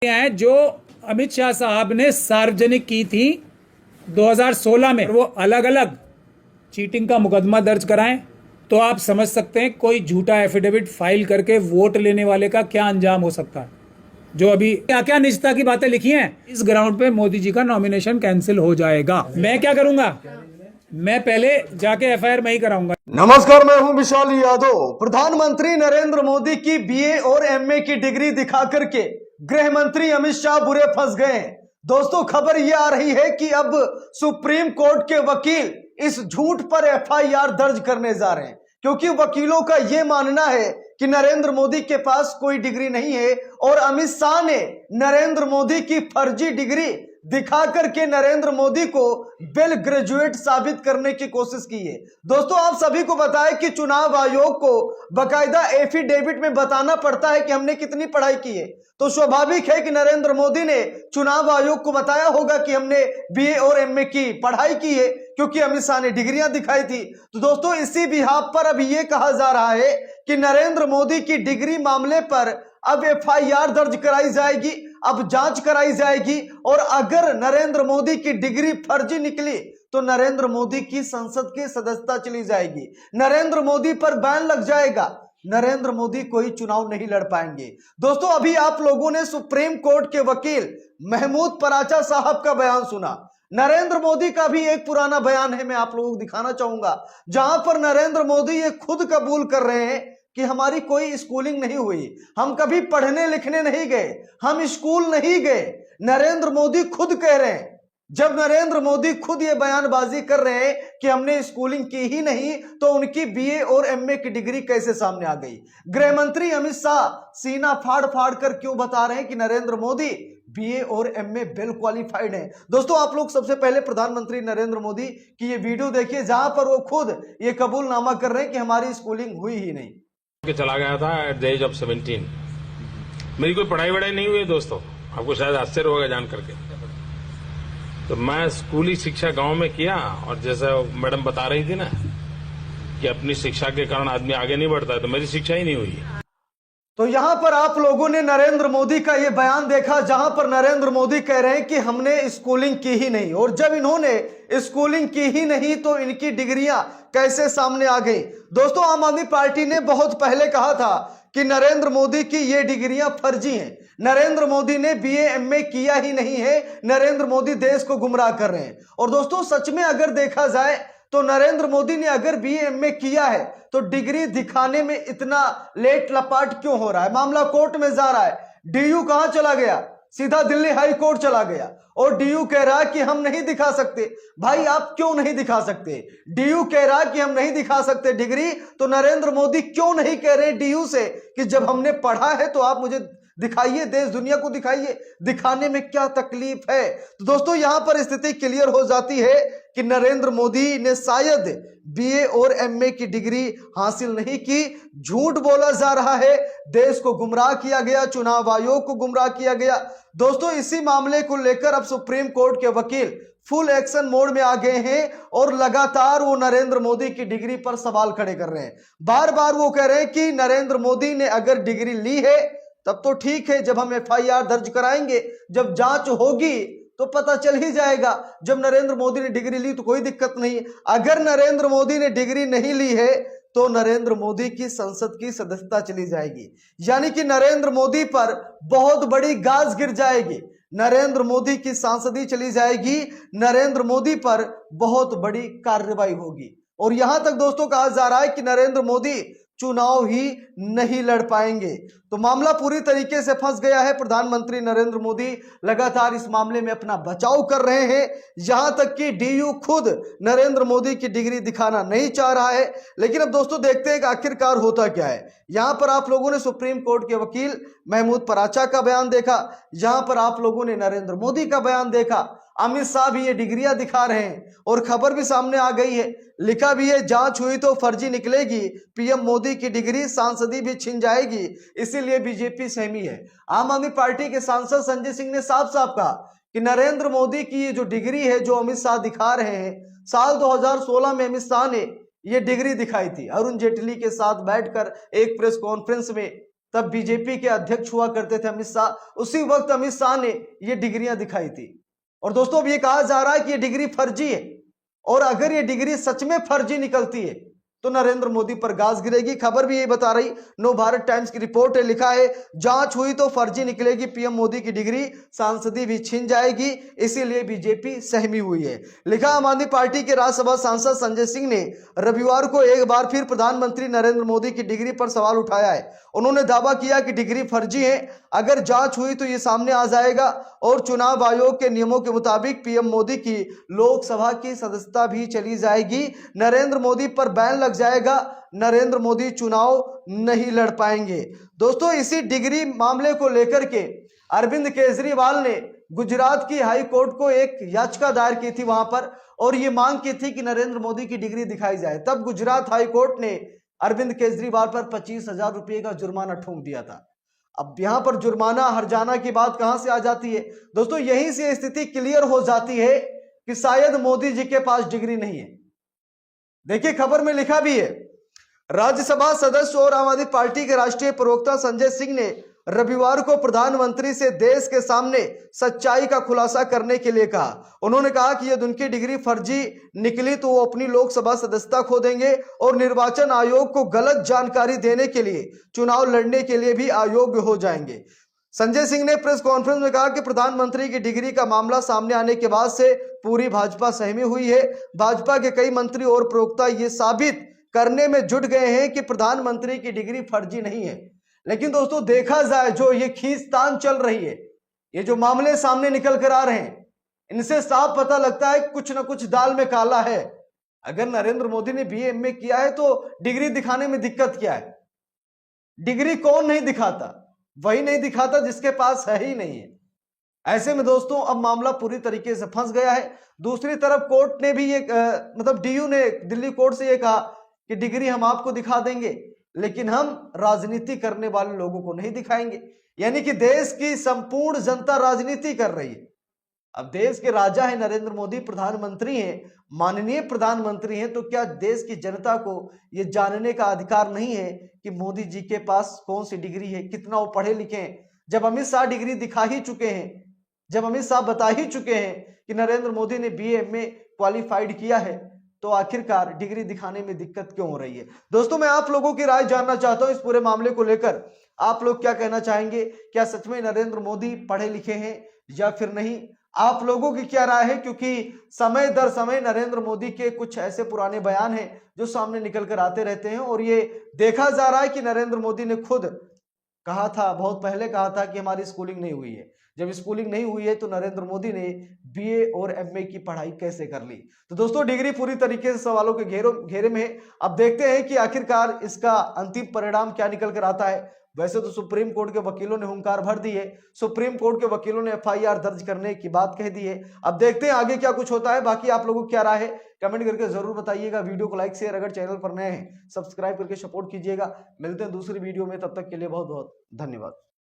हैं जो अमित शाह साहब ने सार्वजनिक की थी 2016 में, वो अलग अलग चीटिंग का मुकदमा दर्ज कराएं तो आप समझ सकते हैं कोई झूठा एफिडेविट फाइल करके वोट लेने वाले का क्या अंजाम हो सकता है। जो अभी क्या क्या निजता की बातें लिखी हैं, इस ग्राउंड पे मोदी जी का नॉमिनेशन कैंसिल हो जाएगा। मैं क्या करूंगा, मैं पहले जाके एफआईआर में ही कराऊंगा। नमस्कार, मैं हूं विशाल यादव। प्रधानमंत्री नरेंद्र मोदी की बीए और एमए की डिग्री दिखा करके गृह मंत्री अमित शाह बुरे फंस गए हैं। दोस्तों, खबर यह आ रही है कि अब सुप्रीम कोर्ट के वकील इस झूठ पर एफआईआर दर्ज करने जा रहे हैं, क्योंकि वकीलों का यह मानना है कि नरेंद्र मोदी के पास कोई डिग्री नहीं है और अमित शाह ने नरेंद्र मोदी की फर्जी डिग्री दिखा करके नरेंद्र मोदी को वेल ग्रेजुएट साबित करने की कोशिश की है। दोस्तों, आप सभी को बताएं कि चुनाव आयोग को बकायदा एफिडेविट में बताना पड़ता है कि हमने कितनी पढ़ाई की है। तो स्वाभाविक है कि नरेंद्र मोदी ने चुनाव आयोग को बताया होगा कि हमने बीए और एमए की पढ़ाई की है, क्योंकि अमित शाह ने डिग्रियां दिखाई थी। तो दोस्तों, इसी बिहाफ पर अभी यह कहा जा रहा है कि नरेंद्र मोदी की डिग्री मामले पर अब एफआईआर दर्ज कराई जाएगी, अब जांच कराई जाएगी और अगर नरेंद्र मोदी की डिग्री फर्जी निकली तो नरेंद्र मोदी की संसद की सदस्यता चली जाएगी, नरेंद्र मोदी पर बैन लग जाएगा, नरेंद्र मोदी कोई चुनाव नहीं लड़ पाएंगे। दोस्तों, अभी आप लोगों ने सुप्रीम कोर्ट के वकील महमूद पराचा साहब का बयान सुना। नरेंद्र मोदी का भी एक पुराना बयान है, मैं आप लोगों को दिखाना चाहूंगा, जहां पर नरेंद्र मोदी ये खुद कबूल कर रहे हैं कि हमारी कोई स्कूलिंग नहीं हुई, हम कभी पढ़ने लिखने नहीं गए, हम स्कूल नहीं गए। नरेंद्र मोदी खुद कह रहे हैं। जब नरेंद्र मोदी खुद ये बयानबाजी कर रहे हैं कि हमने स्कूलिंग की ही नहीं, तो उनकी बीए और एमए की डिग्री कैसे सामने आ गई? गृह मंत्री अमित शाह सीना फाड़ फाड़ कर क्यों बता रहे हैं कि नरेंद्र मोदी बीए और एमए वेल क्वालिफाइड है? दोस्तों, आप लोग सबसे पहले प्रधानमंत्री नरेंद्र मोदी की ये वीडियो देखिए, जहां पर वो खुद ये कबूलनामा कर रहे हैं कि हमारी स्कूलिंग हुई ही नहीं। के चला गया था एट द एज ऑफ 17। मेरी कोई पढ़ाई वढ़ाई नहीं हुई है दोस्तों, आपको शायद आश्चर्य होगा जान करके। तो मैं स्कूली शिक्षा गांव में किया, और जैसा मैडम बता रही थी ना कि अपनी शिक्षा के कारण आदमी आगे नहीं बढ़ता है, तो मेरी शिक्षा ही नहीं हुई है। तो यहां पर आप लोगों ने नरेंद्र मोदी का यह बयान देखा, जहां पर नरेंद्र मोदी कह रहे हैं कि हमने स्कूलिंग की ही नहीं, और जब इन्होंने स्कूलिंग की ही नहीं तो इनकी डिग्रियां कैसे सामने आ गई? दोस्तों, आम आदमी पार्टी ने बहुत पहले कहा था कि नरेंद्र मोदी की ये डिग्रियां फर्जी हैं, नरेंद्र मोदी ने बीए एमए किया ही नहीं है, नरेंद्र मोदी देश को गुमराह कर रहे हैं। और दोस्तों, सच में अगर देखा जाए तो नरेंद्र मोदी ने अगर बीए एमए किया है तो डिग्री दिखाने में इतना लेट लपाट क्यों हो रहा है? मामला कोर्ट में जा रहा है, डीयू कहां चला गया? सीधा दिल्ली हाई कोर्ट चला गया, और डीयू कह रहा है कि हम नहीं दिखा सकते। भाई, आप क्यों नहीं दिखा सकते? डीयू कह रहा है कि हम नहीं दिखा सकते डिग्री, तो नरेंद्र मोदी क्यों नहीं कह रहे डीयू से कि जब हमने पढ़ा है तो आप मुझे दिखाइए, देश दुनिया को दिखाइए, दिखाने में क्या तकलीफ है? तो दोस्तों, यहां पर स्थिति क्लियर हो जाती है कि नरेंद्र मोदी ने शायद बीए और एमए की डिग्री हासिल नहीं की, झूठ बोला जा रहा है, देश को गुमराह किया गया, चुनाव आयोग को गुमराह किया गया। दोस्तों, इसी मामले को लेकर अब सुप्रीम कोर्ट के वकील फुल एक्शन मोड में आ गए हैं और लगातार वो नरेंद्र मोदी की डिग्री पर सवाल खड़े कर रहे हैं। बार बार वो कह रहे हैं कि नरेंद्र मोदी ने अगर डिग्री ली है तब तो ठीक है, जब हम एफआईआर दर्ज कराएंगे, जब जांच होगी तो पता चल ही जाएगा। जब नरेंद्र मोदी ने डिग्री ली तो कोई दिक्कत नहीं, अगर नरेंद्र मोदी ने डिग्री नहीं ली है तो नरेंद्र मोदी की संसद की सदस्यता चली जाएगी, यानी कि नरेंद्र मोदी पर बहुत बड़ी गाज गिर जाएगी, नरेंद्र मोदी की सांसदी चली जाएगी, नरेंद्र मोदी पर बहुत बड़ी कार्रवाई होगी। और यहां तक दोस्तों कहा जा रहा है कि नरेंद्र मोदी चुनाव ही नहीं लड़ पाएंगे। तो मामला पूरी तरीके से फंस गया है। प्रधानमंत्री नरेंद्र मोदी लगातार इस मामले में अपना बचाव कर रहे हैं, यहां तक कि डीयू खुद नरेंद्र मोदी की डिग्री दिखाना नहीं चाह रहा है। लेकिन अब दोस्तों, देखते हैं कि आखिरकार होता क्या है। यहां पर आप लोगों ने सुप्रीम कोर्ट के वकील महमूद पराचा का बयान देखा, यहां पर आप लोगों ने नरेंद्र मोदी का बयान देखा, अमित शाह भी ये डिग्रियां दिखा रहे हैं और खबर भी सामने आ गई है, लिखा भी है जांच हुई तो फर्जी निकलेगी, पीएम मोदी की डिग्री सांसदी भी छिन जाएगी, इसीलिए बीजेपी सहमी है। आम आदमी पार्टी के सांसद संजय सिंह ने साफ साफ कहा कि नरेंद्र मोदी की ये जो डिग्री है जो अमित शाह दिखा रहे हैं, साल 2016 में अमित शाह ने ये डिग्री दिखाई थी, अरुण जेटली के साथ बैठकर एक प्रेस कॉन्फ्रेंस में तब बीजेपी के अध्यक्ष हुआ करते थे अमित शाह, उसी वक्त अमित शाह ने ये डिग्रियां दिखाई थी। और दोस्तों अब ये कहा जा रहा है कि ये डिग्री फर्जी है, और अगर ये डिग्री सच में फर्जी निकलती है तो नरेंद्र मोदी पर गाज गिरेगी। खबर भी यही बता रही, नव भारत टाइम्स की रिपोर्ट है, लिखा है जांच हुई तो फर्जी निकलेगी, पीएम मोदी की डिग्री सांसदी भी छिन जाएगी, इसीलिए बीजेपी सहमी हुई है। लिखा आम आदमी पार्टी के राज्यसभा सांसद संजय सिंह ने रविवार को एक बार फिर प्रधानमंत्री नरेंद्र मोदी की डिग्री पर सवाल उठाया है। उन्होंने दावा किया कि डिग्री फर्जी है, अगर जांच हुई तो ये सामने आ जाएगा और चुनाव आयोग के नियमों के मुताबिक पीएम मोदी की लोकसभा की सदस्यता भी चली जाएगी, नरेंद्र मोदी पर बैन लग जाएगा, नरेंद्र मोदी चुनाव नहीं लड़ पाएंगे। दोस्तों इसी डिग्री मामले को लेकर के अरविंद केजरीवाल ने गुजरात की हाई कोर्ट को एक याचिका दायर की थी वहां पर, और ये मांग की थी कि नरेंद्र मोदी की डिग्री दिखाई जाए। तब गुजरात हाई कोर्ट ने अरविंद केजरीवाल पर 25,000 रुपए का जुर्माना ठोक दिया था। अब यहां पर जुर्माना हर्जाना की बात कहां से आ जाती है दोस्तों? यहीं से स्थिति क्लियर हो जाती है कि शायद मोदी जी के पास डिग्री नहीं है। देखिए खबर में लिखा भी है, राज्यसभा सदस्य और आम आदमी पार्टी के राष्ट्रीय प्रवक्ता संजय सिंह ने रविवार को प्रधानमंत्री से देश के सामने सच्चाई का खुलासा करने के लिए कहा। उन्होंने कहा कि यदि उनकी डिग्री फर्जी निकली तो वो अपनी लोकसभा सदस्यता खो देंगे और निर्वाचन आयोग को गलत जानकारी देने के लिए चुनाव लड़ने के लिए भी अयोग्य हो जाएंगे। संजय सिंह ने प्रेस कॉन्फ्रेंस में कहा कि प्रधानमंत्री की डिग्री का मामला सामने आने के बाद से पूरी भाजपा सहमी हुई है। भाजपा के कई मंत्री और प्रवक्ता ये साबित करने में जुट गए हैं कि प्रधानमंत्री की डिग्री फर्जी नहीं है। लेकिन दोस्तों देखा जाए जो ये खींचतान चल रही है, ये जो मामले सामने निकल कर आ रहे हैं, इनसे साफ पता लगता है कुछ ना कुछ दाल में काला है। अगर नरेंद्र मोदी ने बीए एमए किया है तो डिग्री दिखाने में दिक्कत क्या है? डिग्री कौन नहीं दिखाता? वही नहीं दिखाता जिसके पास है ही नहीं है। ऐसे में दोस्तों अब मामला पूरी तरीके से फंस गया है। दूसरी तरफ कोर्ट ने भी ये मतलब डीयू ने दिल्ली कोर्ट से ये कहा कि डिग्री हम आपको दिखा देंगे, लेकिन हम राजनीति करने वाले लोगों को नहीं दिखाएंगे। यानी कि देश की संपूर्ण जनता राजनीति कर रही है। अब देश के राजा है नरेंद्र मोदी, प्रधानमंत्री हैं, माननीय प्रधानमंत्री हैं, तो क्या देश की जनता को यह जानने का अधिकार नहीं है कि मोदी जी के पास कौन सी डिग्री है, कितना वो पढ़े लिखे हैं? जब अमित शाह डिग्री दिखा ही चुके हैं, जब अमित शाह बता ही चुके हैं कि नरेंद्र मोदी ने बीए एमए क्वालिफाइड किया है, तो आखिरकार डिग्री दिखाने में दिक्कत क्यों हो रही है? दोस्तों मैं आप लोगों की राय जानना चाहता हूं इस पूरे मामले को लेकर। आप लोग क्या कहना चाहेंगे? क्या सच में नरेंद्र मोदी पढ़े लिखे हैं या फिर नहीं? आप लोगों की क्या राय है? क्योंकि समय दर समय नरेंद्र मोदी के कुछ ऐसे पुराने बयान हैं जो सामने निकल कर आते रहते हैं, और ये देखा जा रहा है कि नरेंद्र मोदी ने खुद कहा था, बहुत पहले कहा था कि हमारी स्कूलिंग नहीं हुई है। जब स्कूलिंग नहीं हुई है तो नरेंद्र मोदी ने बीए और एमए की पढ़ाई कैसे कर ली? तो दोस्तों डिग्री पूरी तरीके से सवालों के घेरे में है। अब देखते हैं कि आखिरकार इसका अंतिम परिणाम क्या निकल कर आता है। वैसे तो सुप्रीम कोर्ट के वकीलों ने हुंकार भर दी है, सुप्रीम कोर्ट के वकीलों ने एफआईआर दर्ज करने की बात कह दी है। अब देखते हैं आगे क्या कुछ होता है। बाकी आप लोगों की क्या राय है कमेंट करके जरूर बताइएगा। वीडियो को लाइक शेयर, अगर चैनल पर नए हैं सब्सक्राइब करके सपोर्ट कीजिएगा। मिलते हैं दूसरी वीडियो में, तब तक के लिए बहुत बहुत धन्यवाद।